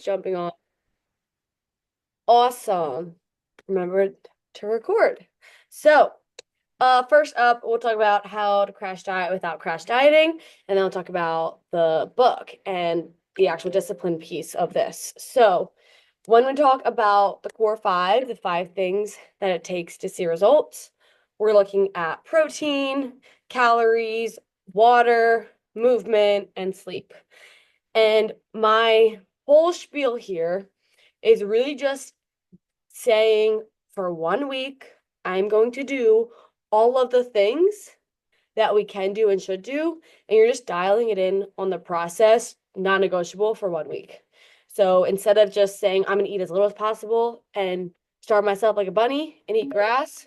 jumping on. Awesome. Remember to record. So, first up, we'll talk about how to crash diet without crash dieting, and then we'll talk about the book and the actual discipline piece of this. So, when we talk about the core five, the five things that it takes to see results, we're looking at protein, calories, water, movement, and sleep. And my whole spiel here is really just saying for 1 week, I'm going to do all of the things that we can do and should do. And you're just dialing it in on the process, non negotiable for 1 week. So instead of just saying, I'm going to eat as little as possible and starve myself like a bunny and eat grass,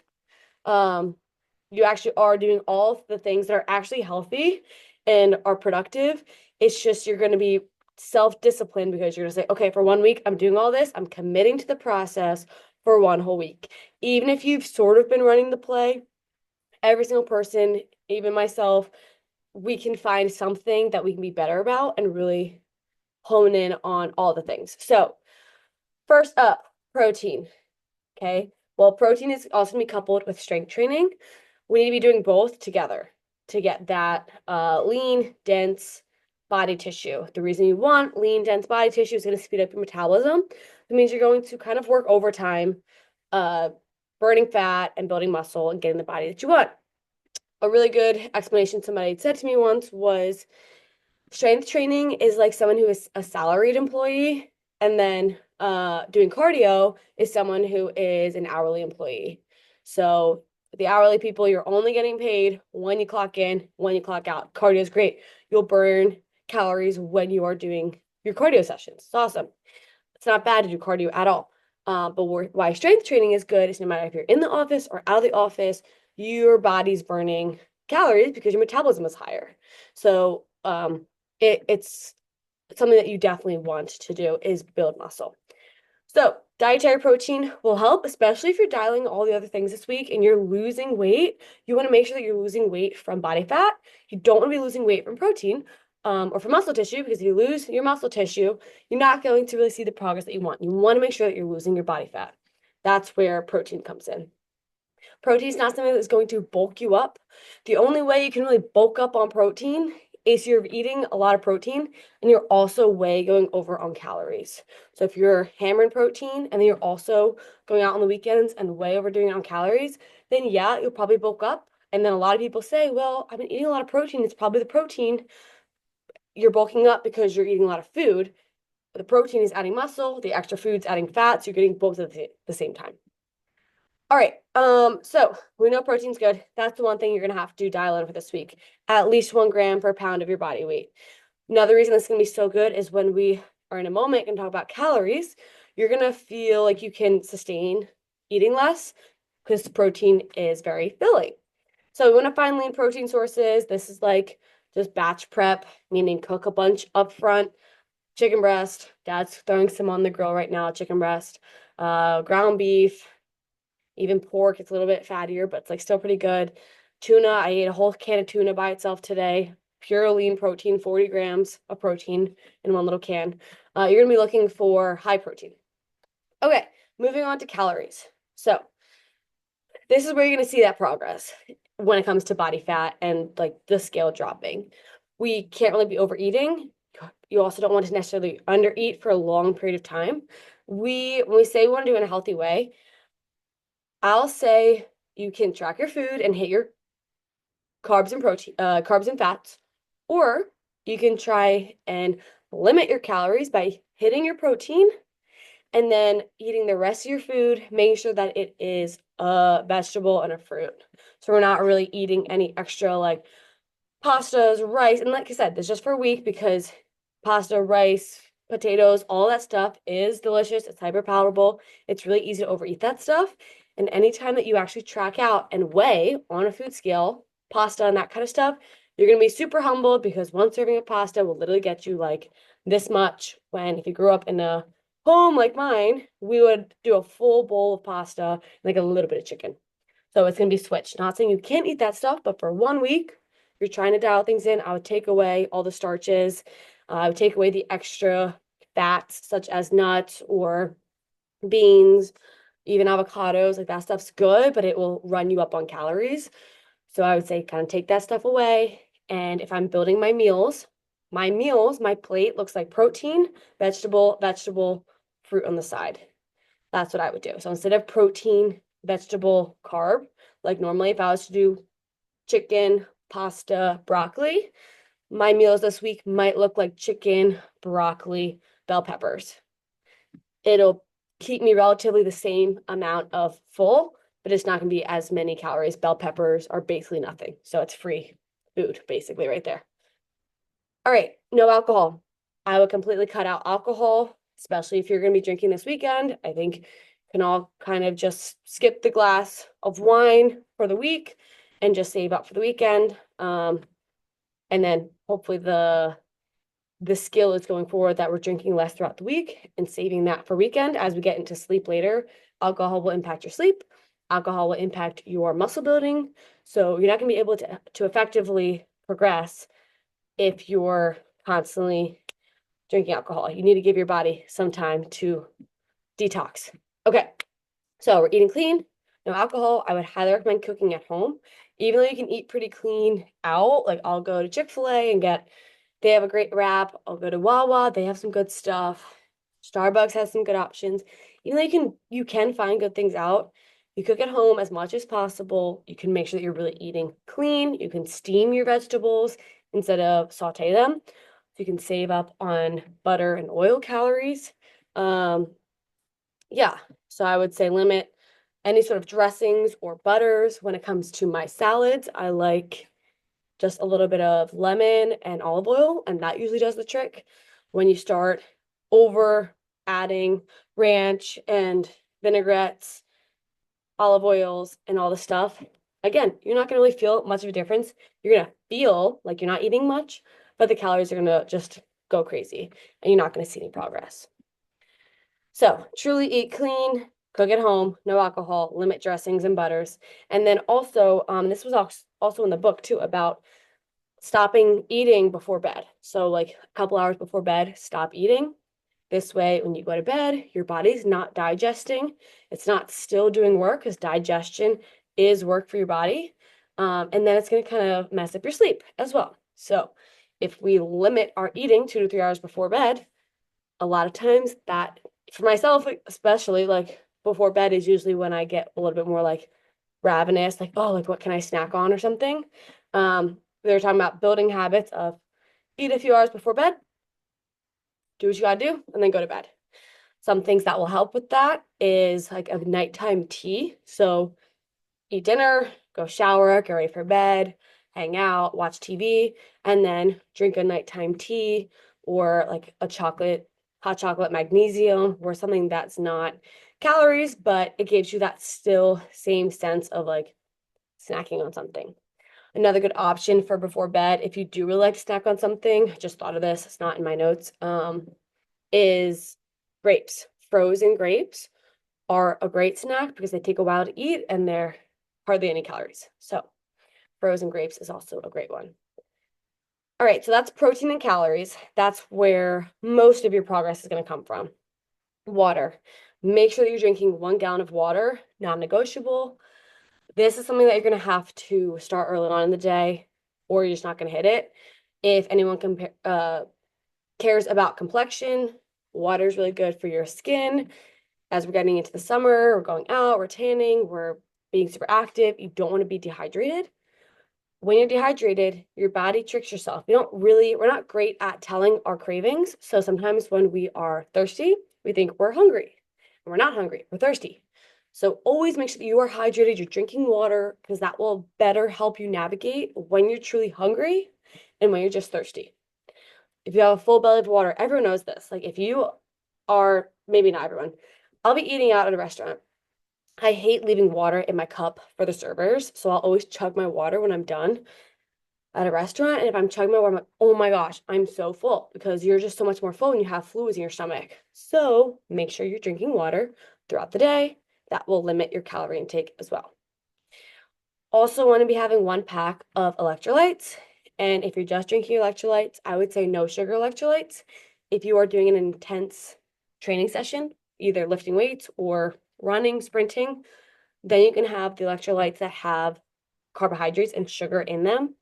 you actually are doing all the things that are actually healthy and are productive. It's just you're going to be self-disciplined because you're going to say, okay, for 1 week, I'm doing all this. I'm committing to the process for one whole week. Even if you've sort of been running the play, every single person, even myself, we can find something that we can be better about and really hone in on all the things. So, first up, protein. Okay. Well, protein is also going to be coupled with strength training. We need to be doing both together to get that lean, dense body tissue. The reason you want lean, dense body tissue is going to speed up your metabolism. It means you're going to kind of work overtime, uh, burning fat and building muscle and getting the body that you want. A really good explanation somebody had said to me once was strength training is like someone who is a salaried employee, and then doing cardio is someone who is an hourly employee. So the hourly people, you're only getting paid when you clock in, when you clock out. Cardio is great. You'll burn calories when you are doing your cardio sessions. It's awesome. It's not bad to do cardio at all. But why strength training is good is no matter if you're in the office or out of the office, your body's burning calories because your metabolism is higher. So it's something that you definitely want to do is build muscle. So dietary protein will help, especially if you're dialing all the other things this week and you're losing weight. You want to make sure that you're losing weight from body fat. You don't want to be losing weight from protein or from muscle tissue, because if you lose your muscle tissue, you're not going to really see the progress that you want. You want to make sure that you're losing your body fat. That's where protein comes in. Protein is not something that's going to bulk you up. The only way you can really bulk up on protein is you're eating a lot of protein and you're also way going over on calories. So if you're hammering protein and then you're also going out on the weekends and way overdoing it on calories, then yeah, you'll probably bulk up. And then a lot of people say, well, I've been eating a lot of protein. It's probably the protein. You're bulking up because you're eating a lot of food. But the protein is adding muscle, the extra food's adding fat, so you're getting both at the same time. All right. So we know protein's good. That's the one thing you're gonna have to dial in for this week. At least 1 gram per pound of your body weight. Another reason this is gonna be so good is when we are in a moment and talk about calories, you're gonna feel like you can sustain eating less because the protein is very filling. So we want to find lean protein sources. This is like just batch prep, meaning cook a bunch up front. Chicken breast. Dad's throwing some on the grill right now. Chicken breast, ground beef, even pork. It's a little bit fattier, but it's like still pretty good. Tuna. I ate a whole can of tuna by itself today. Pure lean protein, 40 grams of protein in one little can. You're gonna be looking for high protein. Okay, moving on to calories. So this is where you're gonna see that progress when it comes to body fat and like the scale dropping. We can't really be overeating. You also don't want to necessarily undereat for a long period of time. When we say we want to do it in a healthy way, I'll say you can track your food and hit your carbs and fats, or you can try and limit your calories by hitting your protein and then eating the rest of your food, making sure that it is a vegetable and a fruit. So we're not really eating any extra like pastas, rice, and like I said, this is just for a week because pasta, rice, potatoes, all that stuff is delicious. It's hyper palatable. It's really easy to overeat that stuff. And anytime that you actually track out and weigh on a food scale, pasta and that kind of stuff, you're gonna be super humbled because one serving of pasta will literally get you like this much. When if you grew up in a home like mine, we would do a full bowl of pasta, like a little bit of chicken. So it's gonna be switched. Not saying you can't eat that stuff, but for 1 week, you're trying to dial things in. I would take away all the starches. I would take away the extra fats such as nuts or beans, even avocados, like that stuff's good, but it will run you up on calories. So I would say kind of take that stuff away. And if I'm building my plate looks like protein, vegetable, fruit on the side. That's what I would do. So instead of protein, vegetable, carb, like normally if I was to do chicken, pasta, broccoli, my meals this week might look like chicken, broccoli, bell peppers. It'll keep me relatively the same amount of full, but it's not going to be as many calories. Bell peppers are basically nothing. So it's free food, basically, right there. All right, no alcohol. I would completely cut out alcohol, especially if you're going to be drinking this weekend. I think can all kind of just skip the glass of wine for the week and just save up for the weekend. And then hopefully the skill is going forward that we're drinking less throughout the week and saving that for weekend. As we get into sleep later, alcohol will impact your sleep. Alcohol will impact your muscle building. So you're not going to be able to effectively progress if you're constantly drinking alcohol. You need to give your body some time to detox. Okay, so we're eating clean, no alcohol. I would highly recommend cooking at home. Even though you can eat pretty clean out, like I'll go to Chick-fil-A and they have a great wrap. I'll go to Wawa, they have some good stuff. Starbucks has some good options. Even though you can find good things out, you cook at home as much as possible. You can make sure that you're really eating clean. You can steam your vegetables instead of saute them. So you can save up on butter and oil calories. Yeah, so I would say limit any sort of dressings or butters. When it comes to my salads, I like just a little bit of lemon and olive oil, and that usually does the trick. When you start over adding ranch and vinaigrettes, olive oils, and all the stuff, again, you're not going to really feel much of a difference. You're going to feel like you're not eating much, but the calories are going to just go crazy, and you're not going to see any progress. So truly eat clean, cook at home, no alcohol, limit dressings and butters. And then also, this was also in the book too, about stopping eating before bed. So like a couple hours before bed, stop eating. This way, when you go to bed, your body's not digesting. It's not still doing work because digestion is work for your body. And then it's going to kind of mess up your sleep as well. So if we limit our eating 2 to 3 hours before bed, a lot of times that, for myself especially, like before bed is usually when I get a little bit more like ravenous, like, oh, like what can I snack on or something. They were talking about building habits of eat a few hours before bed, do what you gotta do, and then go to bed. Some things that will help with that is like a nighttime tea. So eat dinner, go shower, get ready for bed, hang out, watch TV, and then drink a nighttime tea or like a hot chocolate magnesium or something that's not calories, but it gives you that still same sense of like snacking on something. Another good option for before bed, if you do really like to snack on something, I just thought of this, it's not in my notes, is grapes. Frozen grapes are a great snack because they take a while to eat and they're hardly any calories. So frozen grapes is also a great one. All right, so that's protein and calories. That's where most of your progress is going to come from. Water. Make sure that you're drinking 1 gallon of water, non-negotiable. This is something that you're going to have to start early on in the day, or you're just not going to hit it. If anyone cares about complexion, water is really good for your skin. As we're getting into the summer, we're going out, we're tanning, we're being super active. You don't want to be dehydrated. When you're dehydrated, your body tricks yourself. We're not great at telling our cravings. So sometimes when we are thirsty, we think we're hungry. And we're not hungry, we're thirsty. So always make sure that you are hydrated, you're drinking water, because that will better help you navigate when you're truly hungry and when you're just thirsty. If you have a full belly of water, everyone knows this. Like if you are, maybe not everyone, I'll be eating out at a restaurant. I hate leaving water in my cup for the servers, so I'll always chug my water when I'm done at a restaurant. And if I'm chugging my water, I'm like, oh my gosh, I'm so full, because you're just so much more full when you have fluids in your stomach. So make sure you're drinking water throughout the day. That will limit your calorie intake as well. Also want to be having 1 pack of electrolytes. And if you're just drinking electrolytes, I would say no sugar electrolytes. if you are doing an intense training session, either lifting weights or running, sprinting, then you can have the electrolytes that have carbohydrates and sugar in them.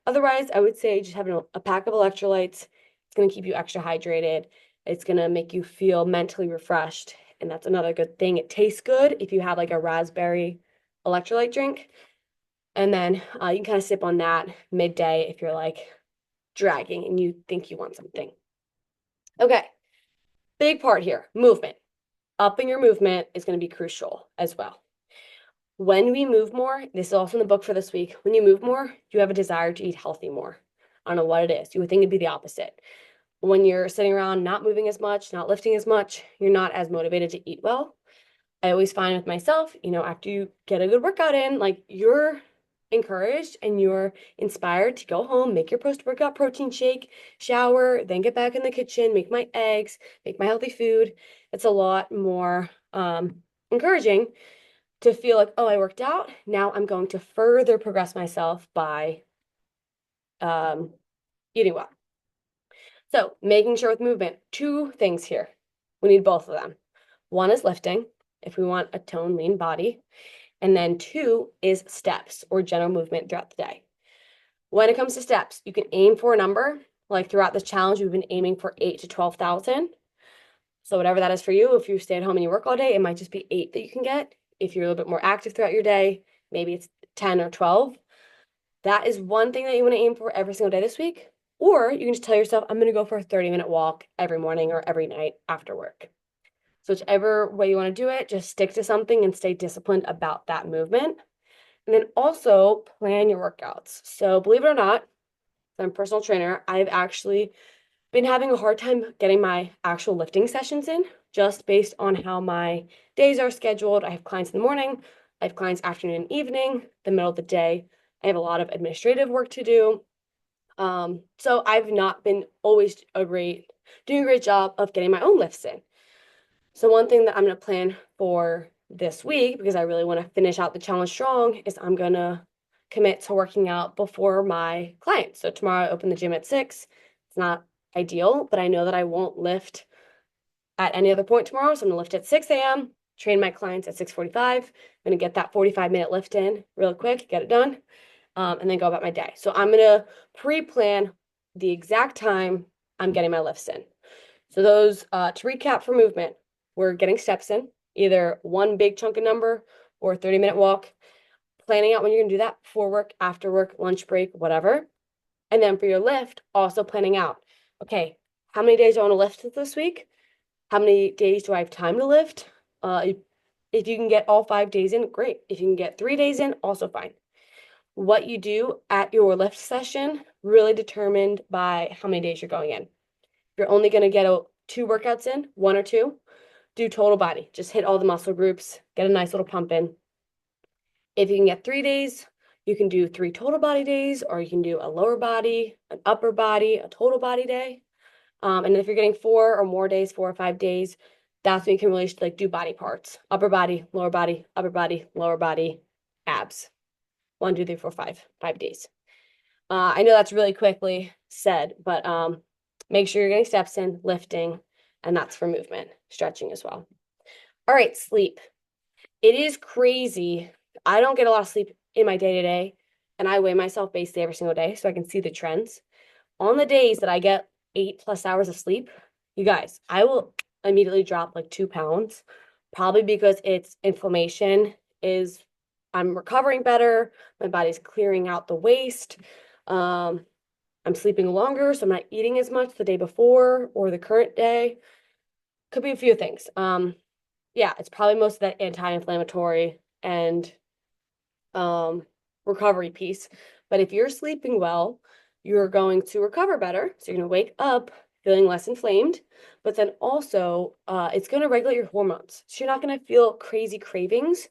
Otherwise, I would say just having a pack of electrolytes, it's going to keep you extra hydrated. It's going to make you feel mentally refreshed. And that's another good thing. It tastes good if you have like a raspberry electrolyte drink. And then you can kind of sip on that midday if you're like dragging and you think you want something. Okay, big part here, movement. Upping your movement is going to be crucial as well. When we move more, this is also in the book for this week, when you move more, you have a desire to eat healthy more. I don't know what it is. You would think it'd be the opposite. When you're sitting around not moving as much, not lifting as much, you're not as motivated to eat well. I always find with myself, after you get a good workout in, like you're encouraged and you're inspired to go home, make your post-workout protein shake, shower, then get back in the kitchen, make my eggs, make my healthy food. It's a lot more encouraging to feel like, oh, I worked out. Now I'm going to further progress myself by eating well. So making sure with movement, two things here. We need both of them. One is lifting, if we want a toned, lean body. And then two is steps or general movement throughout the day. When it comes to steps, you can aim for a number. Like throughout this challenge, we've been aiming for 8 to 12,000. So whatever that is for you, if you stay at home and you work all day, it might just be 8 that you can get. If you're a little bit more active throughout your day, maybe it's 10 or 12. That is one thing that you want to aim for every single day this week. Or you can just tell yourself, I'm going to go for a 30-minute walk every morning or every night after work. So whichever way you want to do it, just stick to something and stay disciplined about that movement. And then also plan your workouts. So believe it or not, I'm a personal trainer. I've actually been having a hard time getting my actual lifting sessions in just based on how my days are scheduled. I have clients in the morning, I have clients afternoon and evening, the middle of the day. I have a lot of administrative work to do. So I've not been always doing a great job of getting my own lifts in. So one thing that I'm going to plan for this week, because I really want to finish out the challenge strong, is I'm going to commit to working out before my clients. So tomorrow I open the gym at 6. It's not ideal, but I know that I won't lift at any other point tomorrow. So I'm gonna lift at 6 a.m., train my clients at 6:45. I'm gonna get that 45-minute lift in real quick, get it done, and then go about my day. So I'm gonna pre-plan the exact time I'm getting my lifts in. So those, to recap for movement, we're getting steps in, either one big chunk of number or a 30-minute walk, planning out when you're gonna do that before work, after work, lunch break, whatever. And then for your lift, also planning out, okay, how many days do I want to lift this week? How many days do I have time to lift? If you can get all 5 days in, great. If you can get 3 days in, also fine. What you do at your lift session really determined by how many days you're going in. If you're only going to get 2 workouts in, 1 or 2, do total body. Just hit all the muscle groups, get a nice little pump in. If you can get 3 days, you can do 3 total body days, or you can do a lower body, an upper body, a total body day. And if you're getting 4 or more days, 4 or 5 days, that's when you can really like do body parts. Upper body, lower body, upper body, lower body, abs. 1, 2, 3, 4, 5, 5 days. I know that's really quickly said, but make sure you're getting steps in, lifting, and that's for movement, stretching as well. All right, sleep. It is crazy. I don't get a lot of sleep in my day-to-day, and I weigh myself basically every single day so I can see the trends. On the days that I get 8+ hours of sleep, you guys, I will immediately drop like 2 pounds, probably because it's inflammation is, I'm recovering better. My body's clearing out the waste. I'm sleeping longer, so I'm not eating as much the day before or the current day. Could be a few things. Yeah, it's probably most of that anti-inflammatory and recovery piece. But if you're sleeping well, you're going to recover better. So you're going to wake up feeling less inflamed, but then also it's going to regulate your hormones. So you're not going to feel crazy cravings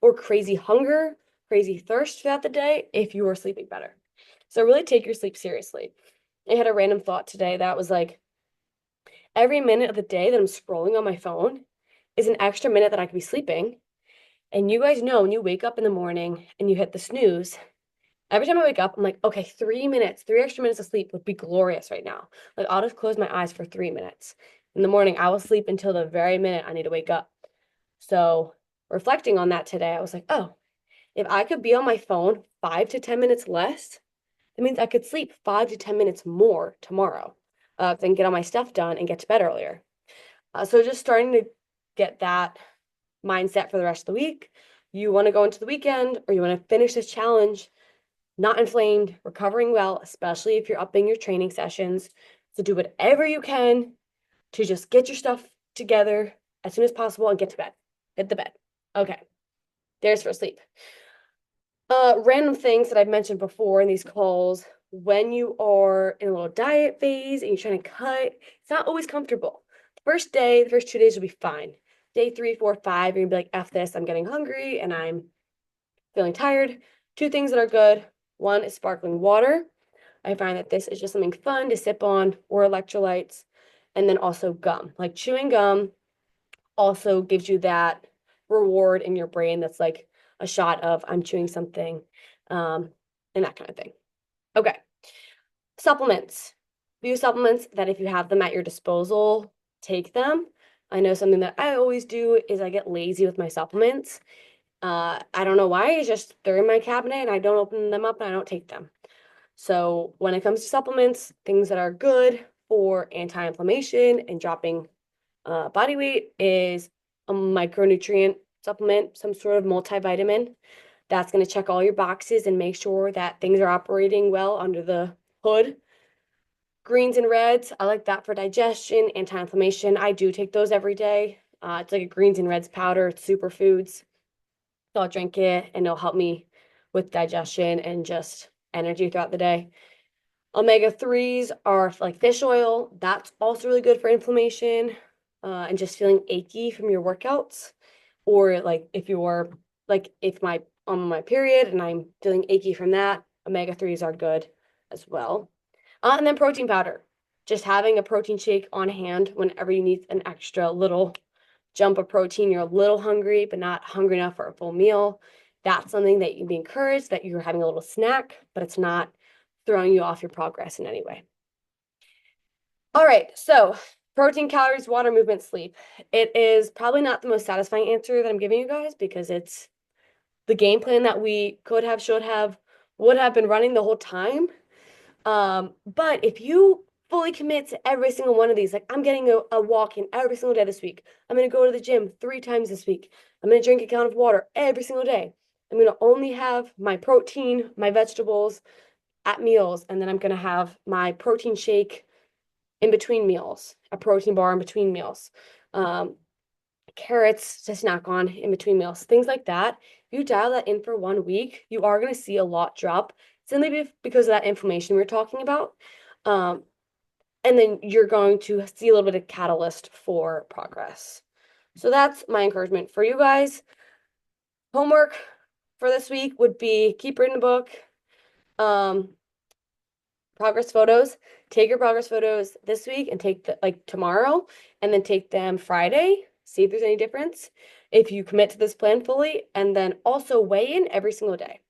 or crazy hunger, crazy thirst throughout the day if you are sleeping better. So really take your sleep seriously. I had a random thought today that was like, every minute of the day that I'm scrolling on my phone is an extra minute that I could be sleeping. And you guys know when you wake up in the morning and you hit the snooze, Every time I wake up, I'm like, okay, 3 minutes, 3 extra minutes of sleep would be glorious right now. Like I'll just close my eyes for 3 minutes. In the morning, I will sleep until the very minute I need to wake up. So reflecting on that today, I was like, oh, if I could be on my phone 5 to 10 minutes less, that means I could sleep 5 to 10 minutes more tomorrow, then get all my stuff done and get to bed earlier. So just starting to get that mindset for the rest of the week. You want to go into the weekend or you want to finish this challenge not inflamed, recovering well, especially if you're upping your training sessions. So do whatever you can to just get your stuff together as soon as possible and get to bed. Hit the bed. Okay. There's for sleep. Random things that I've mentioned before in these calls. When you are in a little diet phase and you're trying to cut, it's not always comfortable. The first day, the first 2 days will be fine. Day 3, 4, 5, you're gonna be like, F this, I'm getting hungry and I'm feeling tired. Two things that are good. One is sparkling water. I find that this is just something fun to sip on, or electrolytes. And then also gum. Like chewing gum also gives you that reward in your brain that's like a shot of I'm chewing something, and that kind of thing. Okay. Supplements. Few supplements that if you have them at your disposal, take them. I know something that I always do is I get lazy with my supplements. I don't know why, it's just they're in my cabinet and I don't open them up and I don't take them. So when it comes to supplements, things that are good for anti-inflammation and dropping body weight is a micronutrient supplement, some sort of multivitamin that's going to check all your boxes and make sure that things are operating well under the hood. Greens and reds, I like that for digestion, anti-inflammation. I do take those every day. It's like a greens and reds powder. It's superfoods. So I'll drink it and it'll help me with digestion and just energy throughout the day. Omega-3s are like fish oil. That's also really good for inflammation and just feeling achy from your workouts. Or like if you're like if my I'm on my period and I'm feeling achy from that, omega-3s are good as well. And then protein powder. Just having a protein shake on hand whenever you need an extra little jump of protein, you're a little hungry, but not hungry enough for a full meal. That's something that you'd be encouraged that you're having a little snack, but it's not throwing you off your progress in any way. All right, so protein, calories, water, movement, sleep. It is probably not the most satisfying answer that I'm giving you guys because it's the game plan that we could have, should have, would have been running the whole time. But if you fully commit to every single one of these, like I'm getting a walk in every single day this week. I'm going to go to the gym 3 times this week. I'm going to drink a gallon of water every single day. I'm going to only have my protein, my vegetables at meals, and then I'm going to have my protein shake in between meals, a protein bar in between meals, carrots to snack on in between meals, things like that. If you dial that in for 1 week, you are going to see a lot drop simply because of that inflammation we are talking about. And then you're going to see a little bit of catalyst for progress. So that's my encouragement for you guys. Homework for this week would be keep reading the book. Progress photos. Take your progress photos this week and take the like tomorrow and then take them Friday. See if there's any difference. If you commit to this plan fully, and then also weigh in every single day.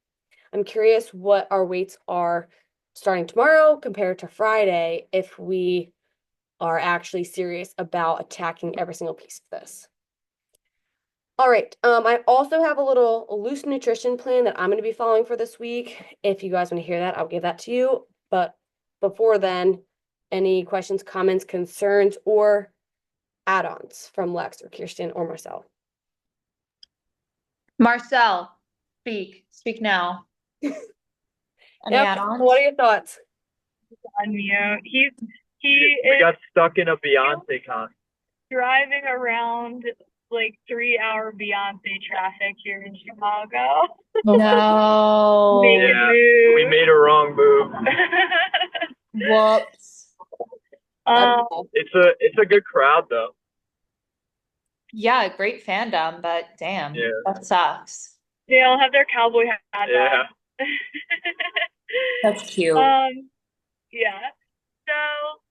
I'm curious what our weights are starting tomorrow compared to Friday if we are actually serious about attacking every single piece of this. All right. I also have a little loose nutrition plan that I'm going to be following for this week. If you guys want to hear that, I'll give that to you. But before then, any questions, comments, concerns, or add-ons from Lex or Kirsten or Marcel? Marcel, speak. Speak now. Any Yep. add-ons? What are your thoughts? On mute. He We is got stuck in a Beyonce concert. driving around like 3 hour Beyonce traffic here in Chicago. No. Making Yeah, moves. we made a wrong move. Whoops. um, It's a good crowd though. Yeah, great fandom, but damn, Yeah. that sucks. they all have their cowboy hats Yeah. on. That's cute. Yeah. So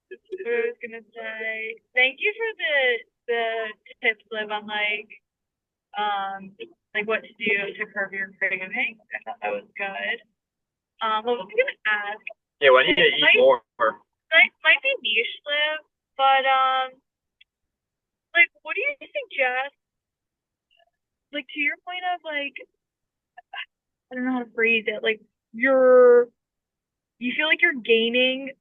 what I was gonna say, thank you for the tips, Liv, on like what to do to curb your cravings. I thought that was good. What was I gonna ask? Yeah, I need to eat Might more. might be niche live, but like, what do you suggest? Like, to your point of like, I don't know how to phrase it. Like, you feel like you're gaining,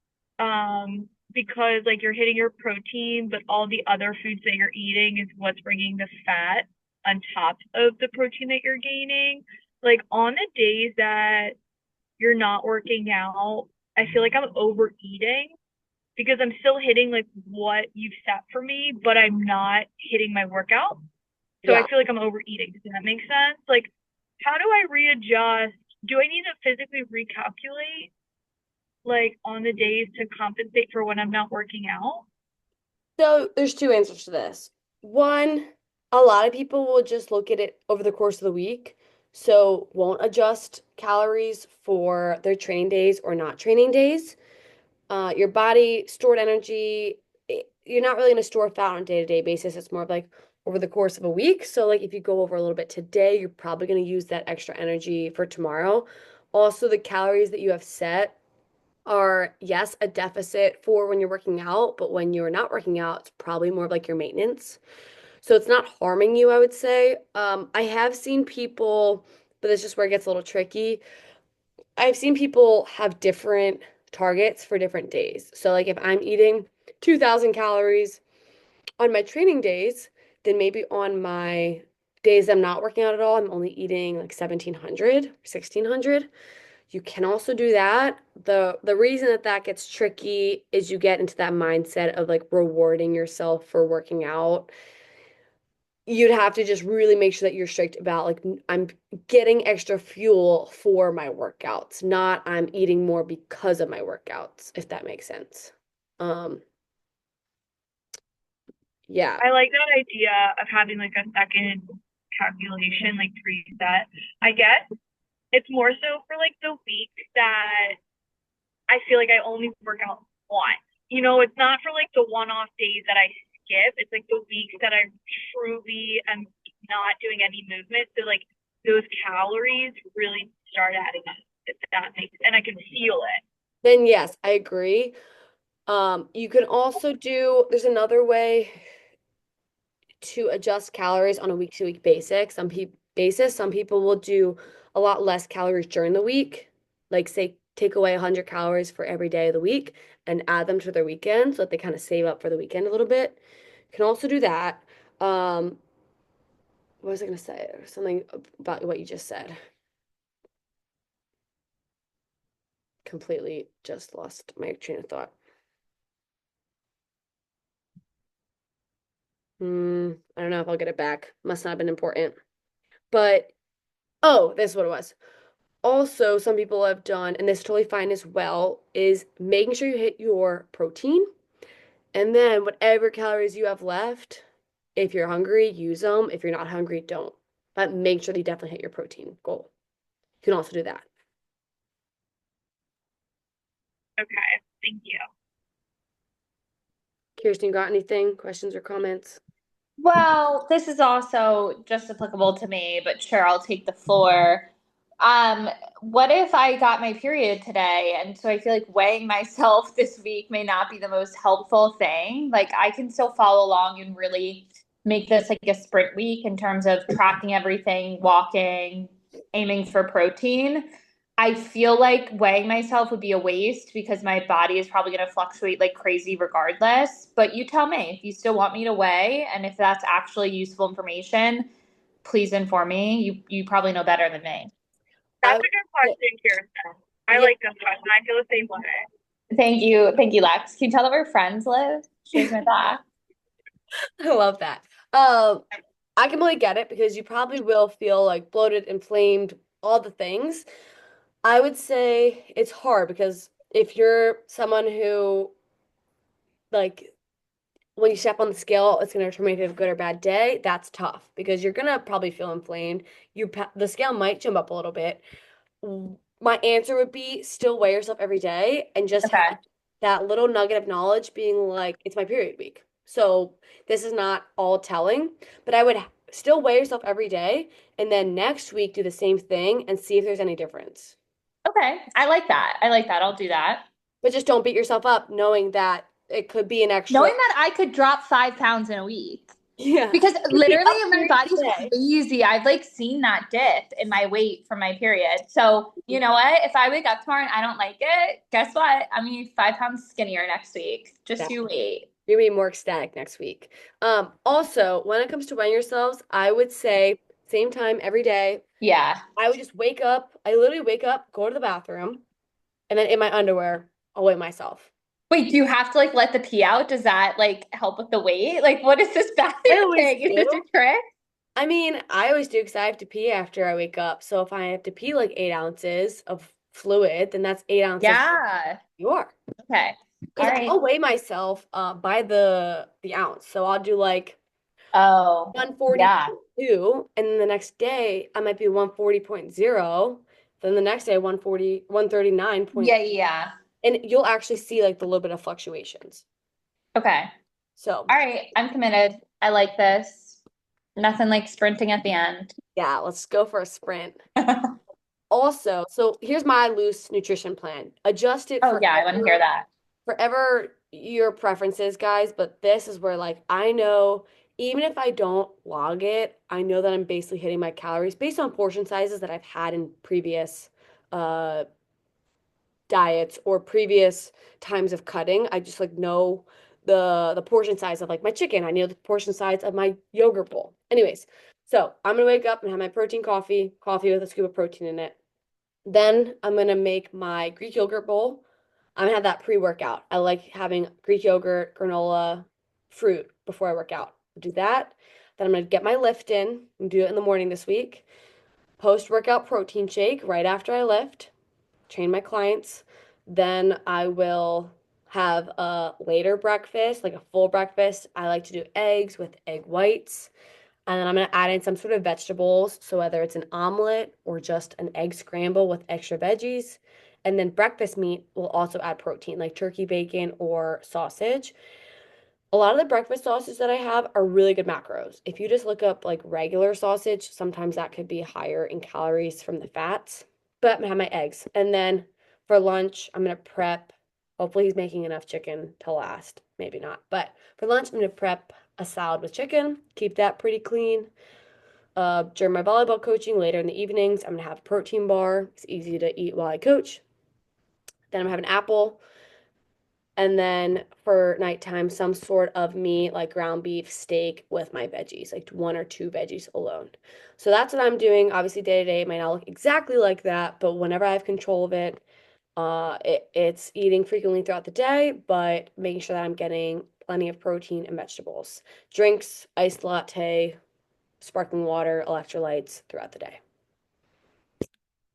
because like you're hitting your protein, but all the other foods that you're eating is what's bringing the fat on top of the protein that you're gaining. Like on the days that you're not working out, I feel like I'm overeating because I'm still hitting like what you've set for me, but I'm not hitting my workout. So I Yeah. feel like I'm overeating. Does that make sense? Like, how do I readjust? Do I need to physically recalculate like on the days to compensate for when I'm not working out? So there's two answers to this. One, a lot of people will just look at it over the course of the week, so won't adjust calories for their training days or not training days. Your body stored energy, you're not really going to store fat on a day-to-day basis. It's more of like over the course of a week. So like if you go over a little bit today, you're probably going to use that extra energy for tomorrow. Also, the calories that you have set are, yes, a deficit for when you're working out, but when you're not working out, it's probably more of like your maintenance. So it's not harming you, I would say. I have seen people, but it's just where it gets a little tricky. I've seen people have different targets for different days. So like if I'm eating 2,000 calories on my training days, then maybe on my days I'm not working out at all, I'm only eating like 1,700, 1,600. You can also do that. The reason that that gets tricky is you get into that mindset of like rewarding yourself for working out. You'd have to just really make sure that you're strict about like I'm getting extra fuel for my workouts, not I'm eating more because of my workouts, if that makes sense. Um, yeah. I like that idea of having like a second calculation, like preset. I guess it's more so for like the week that I feel like I only work out once. You know, it's not for like the one-off days that I skip. It's like the weeks that I truly am not doing any movement. So like those calories really start adding up, if that makes, and I can feel it. Then yes, I agree. You can also do, there's another way to adjust calories on a week to week basis. Some people will do a lot less calories during the week, like say take away 100 calories for every day of the week and add them to their weekend so that they kind of save up for the weekend a little bit. You can also do that. Um, what was I going to say? Something about what you just said. Completely just lost my train of thought. I don't know if I'll get it back. Must not have been important. But oh, this is what it was. Also, some people have done, and this is totally fine as well, is making sure you hit your protein. And then whatever calories you have left, if you're hungry, use them. If you're not hungry, don't. But make sure that you definitely hit your protein goal. You can also do that. Okay, thank you. Kirsten, got anything? Questions or comments? Well, this is also just applicable to me, but sure, I'll take the floor. What if I got my period today? And so I feel like weighing myself this week may not be the most helpful thing. Like I can still follow along and really make this like a sprint week in terms of tracking everything, walking, aiming for protein. I feel like weighing myself would be a waste because my body is probably going to fluctuate like crazy regardless. But you tell me if you still want me to weigh and if that's actually useful information, please inform me. You probably know better than me. That's I a good question, Kirsten. I yeah, like this question. I feel the same way. Thank you, Lex. Can you tell them where friends live? She's my back. I love that. I completely get it because you probably will feel like bloated, inflamed, all the things. I would say it's hard because if you're someone who like when you step on the scale, it's going to determine if you have a good or bad day. That's tough because you're going to probably feel inflamed. The scale might jump up a little bit. My answer would be still weigh yourself every day and just have Okay. that little nugget of knowledge being like, it's my period week. So this is not all telling, but I would still weigh yourself every day and then next week do the same thing and see if there's any difference. Okay. I like that. I like that. I'll do that. But just don't beat yourself up knowing that it could be an extra. Knowing that I could drop 5 pounds in a week. Yeah. Because Could be literally my upgrade body's today. crazy. I've like seen that dip in my weight from my period. So you know what? If I wake up tomorrow and I don't like it, guess what? I'm gonna be 5 pounds skinnier next week. Just you wait. You're gonna be more ecstatic next week. Also, when it comes to weighing yourselves, I would say same time every day. Yeah. I would just wake up. I literally wake up, go to the bathroom, and then in my underwear, I'll weigh myself. Wait, do you have to like let the pee out? Does that like help with the weight? Like, what is this I bathroom always thing? Is this do. a trick? I mean, I always do because I have to pee after I wake up. So if I have to pee like 8 ounces of fluid, then that's 8 ounces. Yeah. You are. Okay. All Because right. I'll weigh myself by the ounce. So I'll do like Oh, yeah. 140.2, and then the next day I might be 140.0. Then the next day 140, 139 point, Yeah, yeah. and you'll actually see like the little bit of fluctuations. Okay. So All right. I'm committed. I like this. Nothing like sprinting at the end. yeah, let's go for a sprint. Also, so here's my loose nutrition plan. Adjust it Oh, yeah. I want to hear that. forever your preferences, guys, but this is where like I know even if I don't log it, I know that I'm basically hitting my calories based on portion sizes that I've had in previous uh diets or previous times of cutting. I just like know the portion size of like my chicken. I know the portion size of my yogurt bowl. Anyways, so I'm gonna wake up and have my protein coffee with a scoop of protein in it. Then I'm gonna make my Greek yogurt bowl. I'm gonna have that pre-workout. I like having Greek yogurt, granola, fruit before I work out. Do that. Then I'm gonna get my lift in and do it in the morning this week. Post-workout protein shake right after I lift. Train my clients. Then I will have a later breakfast, like a full breakfast. I like to do eggs with egg whites. And then I'm going to add in some sort of vegetables. So whether it's an omelet or just an egg scramble with extra veggies. And then breakfast meat will also add protein, like turkey bacon or sausage. A lot of the breakfast sauces that I have are really good macros. If you just look up like regular sausage, sometimes that could be higher in calories from the fats. But I'm gonna have my eggs. And then for lunch, I'm gonna prep. Hopefully he's making enough chicken to last. Maybe not. But for lunch, I'm gonna prep a salad with chicken, keep that pretty clean. During my volleyball coaching later in the evenings, I'm gonna have a protein bar. It's easy to eat while I coach. Then I'm gonna have an apple. And then for nighttime, some sort of meat like ground beef, steak with my veggies, like one or two veggies alone. So that's what I'm doing. Obviously, day to day it might not look exactly like that, but whenever I have control of it, it's eating frequently throughout the day, but making sure that I'm getting plenty of protein and vegetables. Drinks, iced latte, sparkling water, electrolytes throughout the day.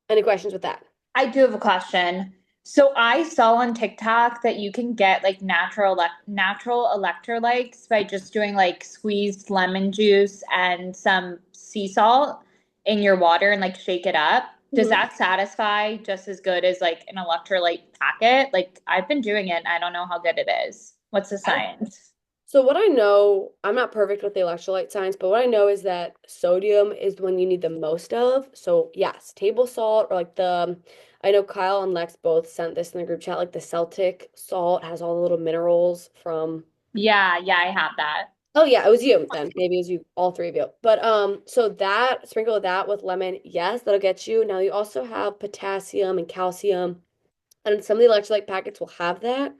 Any questions with that? I do have a question. So I saw on TikTok that you can get like natural electrolytes by just doing like squeezed lemon juice and some sea salt in your water and like shake it up. Does Mhm. that satisfy just as good as like an electrolyte packet? Like I've been doing it and I don't know how good it is. What's the science? So what I know, I'm not perfect with the electrolyte science, but what I know is that sodium is the one you need the most of. So yes, table salt or like I know Kyle and Lex both sent this in the group chat, like the Celtic salt has all the little minerals from. Yeah, yeah, I have that. Oh yeah, it was you then. Maybe it was you, all three of you. But so that sprinkle that with lemon, yes, that'll get you. Now you also have potassium and calcium, and some of the electrolyte packets will have that.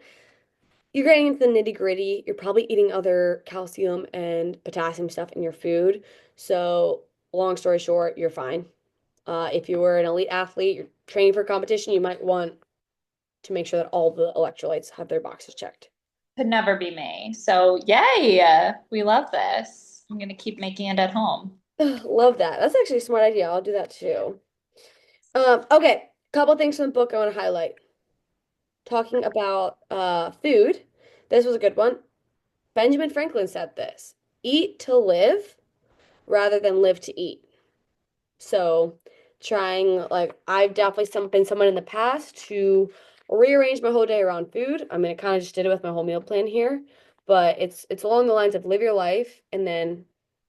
You're getting into the nitty gritty. You're probably eating other calcium and potassium stuff in your food. So, long story short, you're fine. If you were an elite athlete, you're training for competition, you might want to make sure that all the electrolytes have their boxes checked. Could never be me. So yay, we love this. I'm gonna keep making it at home. Love that. That's actually a smart idea. I'll do that too. Okay, couple things from the book I want to highlight. Talking about food. This was a good one. Benjamin Franklin said this: eat to live rather than live to eat. So trying like I've definitely been someone in the past to rearrange my whole day around food. I mean, I kind of just did it with my whole meal plan here, but it's along the lines of live your life and then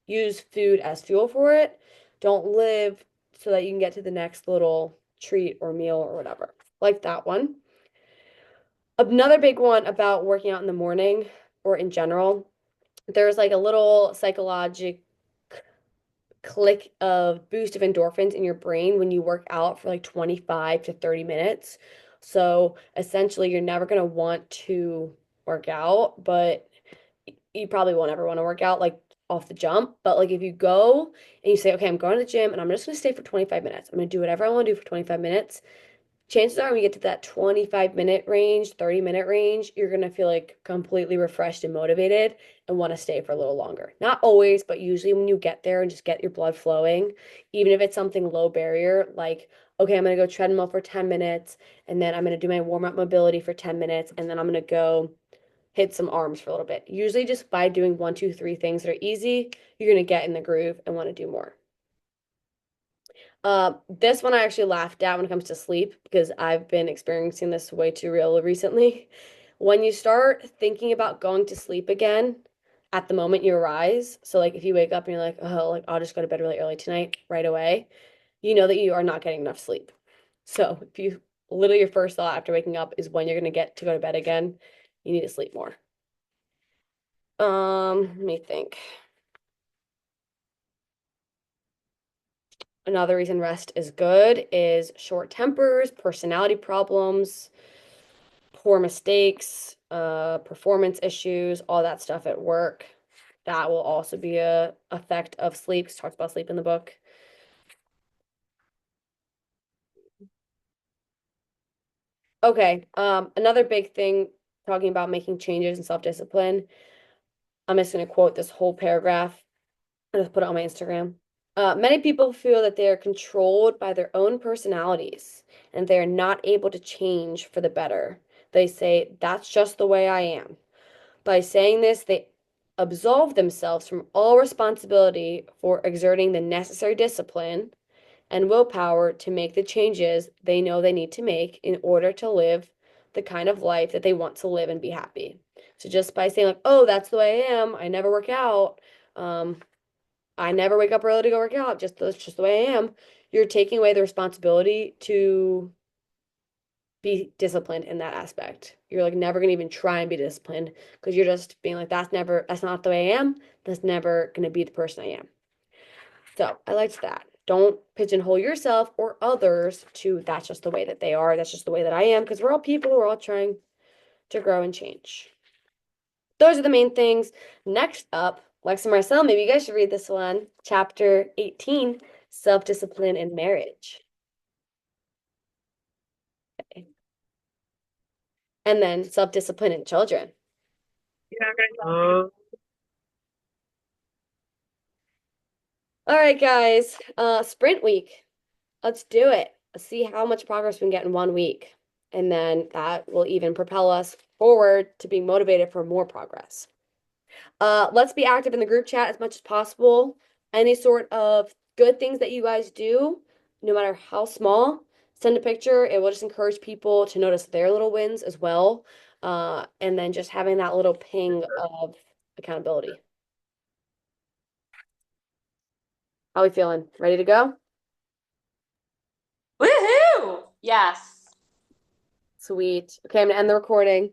use food as fuel for it. Don't live so that you can get to the next little treat or meal or whatever. Like that one. Another big one about working out in the morning or in general, there's like a little psychological click of boost of endorphins in your brain when you work out for like 25 to 30 minutes. So essentially, you're never going to want to work out, but you probably won't ever want to work out like off the jump. But like if you go and you say, okay, I'm going to the gym and I'm just going to stay for 25 minutes, I'm going to do whatever I want to do for 25 minutes. Chances are when you get to that 25-minute range, 30-minute range, you're going to feel like completely refreshed and motivated and want to stay for a little longer. Not always, but usually when you get there and just get your blood flowing, even if it's something low barrier, like, okay, I'm going to go treadmill for 10 minutes and then I'm going to do my warm-up mobility for 10 minutes and then I'm going to go hit some arms for a little bit. Usually just by doing 1, 2, 3 things that are easy, you're going to get in the groove and want to do more. This one I actually laughed at when it comes to sleep because I've been experiencing this way too real recently. When you start thinking about going to sleep again at the moment you arise, so like if you wake up and you're like, oh, like I'll just go to bed really early tonight, right away, you know that you are not getting enough sleep. So if you literally your first thought after waking up is when you're gonna get to go to bed again, you need to sleep more. Let me think. Another reason rest is good is short tempers, personality problems, poor mistakes, performance issues, all that stuff at work. That will also be a effect of sleep. 'Cause it talks about sleep in the book. Okay, another big thing talking about making changes and self-discipline. I'm just gonna quote this whole paragraph. I just put it on my Instagram. Many people feel that they are controlled by their own personalities and they are not able to change for the better. They say, that's just the way I am. By saying this, they absolve themselves from all responsibility for exerting the necessary discipline and willpower to make the changes they know they need to make in order to live the kind of life that they want to live and be happy. So just by saying like, oh, that's the way I am, I never work out, I never wake up early to go work out, that's just the way I am, you're taking away the responsibility to be disciplined in that aspect. You're like never gonna even try and be disciplined because you're just being like, that's not the way I am. That's never gonna be the person I am. So I liked that. Don't pigeonhole yourself or others to that's just the way that they are. That's just the way that I am because we're all people. We're all trying to grow and change. Those are the main things. Next up, Lex and Marcel, maybe you guys should read this one. Chapter 18, Self-Discipline in Marriage. Okay. And then self-discipline in children. You're not gonna tell me. All right, guys. Sprint week. Let's do it. Let's see how much progress we can get in 1 week. And then that will even propel us forward to being motivated for more progress. Let's be active in the group chat as much as possible. Any sort of good things that you guys do, no matter how small, send a picture. It will just encourage people to notice their little wins as well. And then just having that little ping of accountability. How are we feeling? Ready to go? Woohoo! Yes. Sweet. Okay, I'm gonna end the recording.